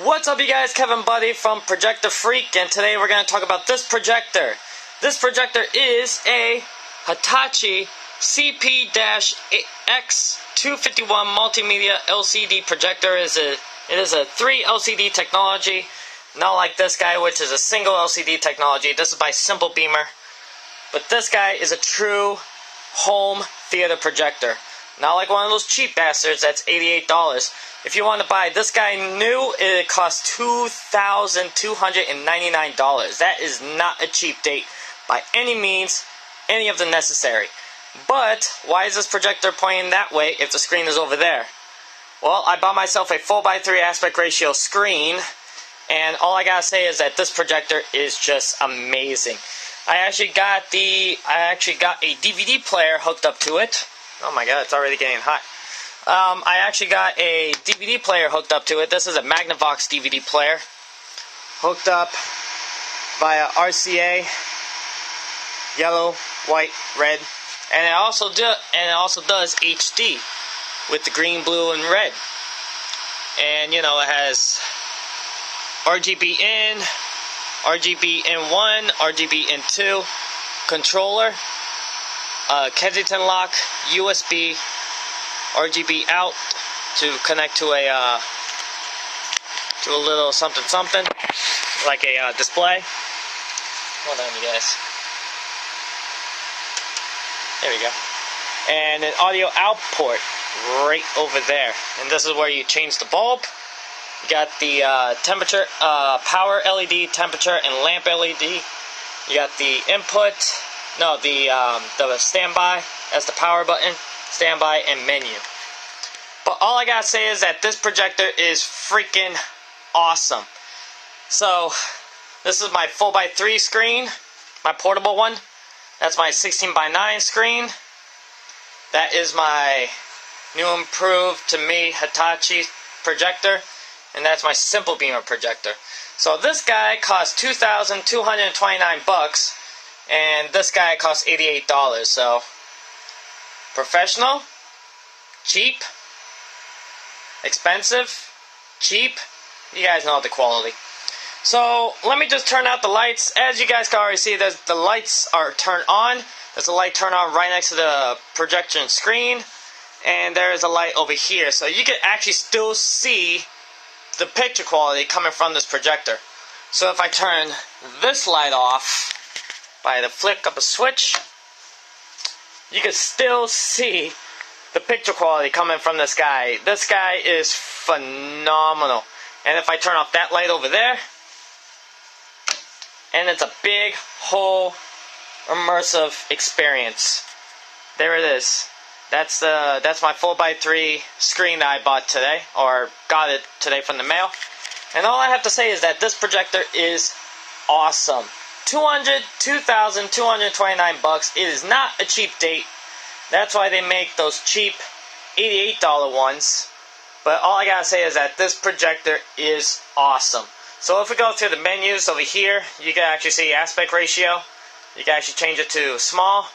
What's up, you guys? Kevin Buddy from Projector Freak, and today we're going to talk about this projector. This projector is a Hitachi CP-X251 multimedia LCD projector. It is a 3 LCD technology, not like this guy, which is a single LCD technology. This is by Simple Beamer, but this guy is a true home theater projector. Not like one of those cheap bastards that's $88. If you want to buy this guy new, it costs $2,299. That is not a cheap date by any means, any of the necessary. But why is this projector pointing that way if the screen is over there? Well, I bought myself a 4:3 aspect ratio screen, and all I gotta say is that this projector is just amazing. I actually got a DVD player hooked up to it. Oh my god, it's already getting hot. I actually got a DVD player hooked up to it. This is a Magnavox DVD player hooked up via RCA, yellow, white, red, and it also does HD with the green, blue, and red. And you know, it has RGB in, RGB in 1, RGB in 2, controller, Kensington lock, USB, RGB out to connect to a little something like a display. Hold on, you guys. There we go. And an audio out port right over there. And this is where you change the bulb. You got the temperature, power LED, temperature, and lamp LED. You got the input. No, the standby, that's the power button, standby, and menu. But all I gotta say is that this projector is freaking awesome. So, this is my 4:3 screen, my portable one. That's my 16:9 screen. That is my new improved to me Hitachi projector. And that's my Simple Beamer projector. So this guy costs $2,229. And this guy costs $88, so professional, cheap, expensive, cheap. You guys know the quality. So let me just turn out the lights. As you guys can already see, the lights are turned on. There's a light turned on right next to the projection screen, and there is a light over here. So you can actually still see the picture quality coming from this projector. So if I turn this light off by the flick of a switch, you can still see the picture quality coming from this guy. This guy is phenomenal. And if I turn off that light over there, and it's a big whole immersive experience. There it is. That's my 4:3 screen that I bought today, or got it today from the mail. And all I have to say is that this projector is awesome. $2,229. It is not a cheap date. That's why they make those cheap $88 ones. But all I gotta say is that this projector is awesome. So if we go through the menus over here, you can actually see aspect ratio. You can actually change it to small,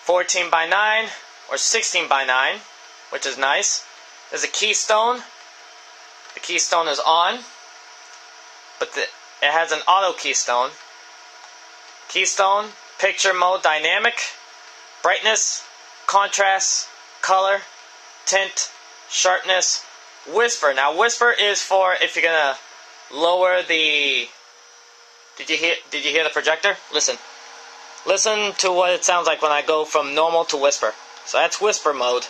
14:9, or 16:9, which is nice. There's a keystone. The keystone is on, but it has an auto keystone. Keystone, picture mode, dynamic, brightness, contrast, color, tint, sharpness, whisper. Now whisper is for if you're gonna lower the. Did you hear the projector? Listen to what it sounds like when I go from normal to whisper. So that's whisper mode.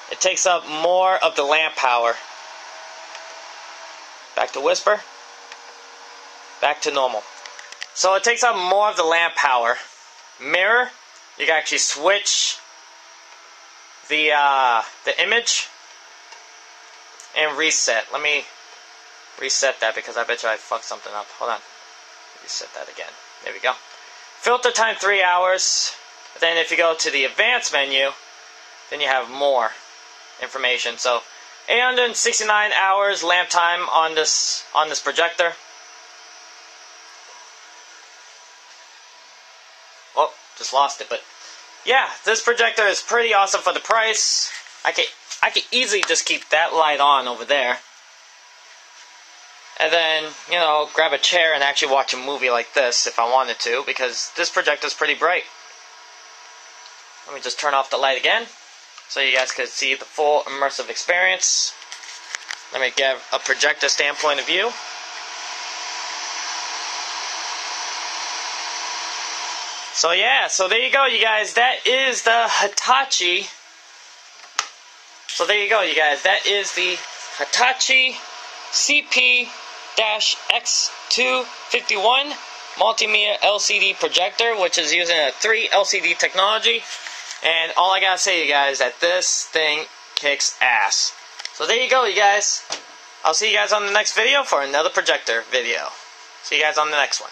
It takes up more of the lamp power. Back to whisper. Back to normal. So it takes up more of the lamp power. Mirror, you can actually switch the image and reset. Let me reset that because I bet you I fucked something up. Hold on. Reset that again. There we go. Filter time 3 hours. Then if you go to the advanced menu, then you have more information. So 869 hours lamp time on this projector. Oh, just lost it, but yeah, this projector is pretty awesome for the price. I I could easily just keep that light on over there. And then, you know, grab a chair and actually watch a movie like this if I wanted to, because this projector is pretty bright. Let me just turn off the light again, so you guys can see the full immersive experience. Let me give a projector standpoint of view. So yeah, so there you go, you guys. That is the Hitachi. So there you go, you guys. That is the Hitachi CP-X251 multimedia LCD projector, which is using a 3 LCD technology. And all I gotta say, you guys, that this thing kicks ass. So there you go, you guys. I'll see you guys on the next video for another projector video. See you guys on the next one.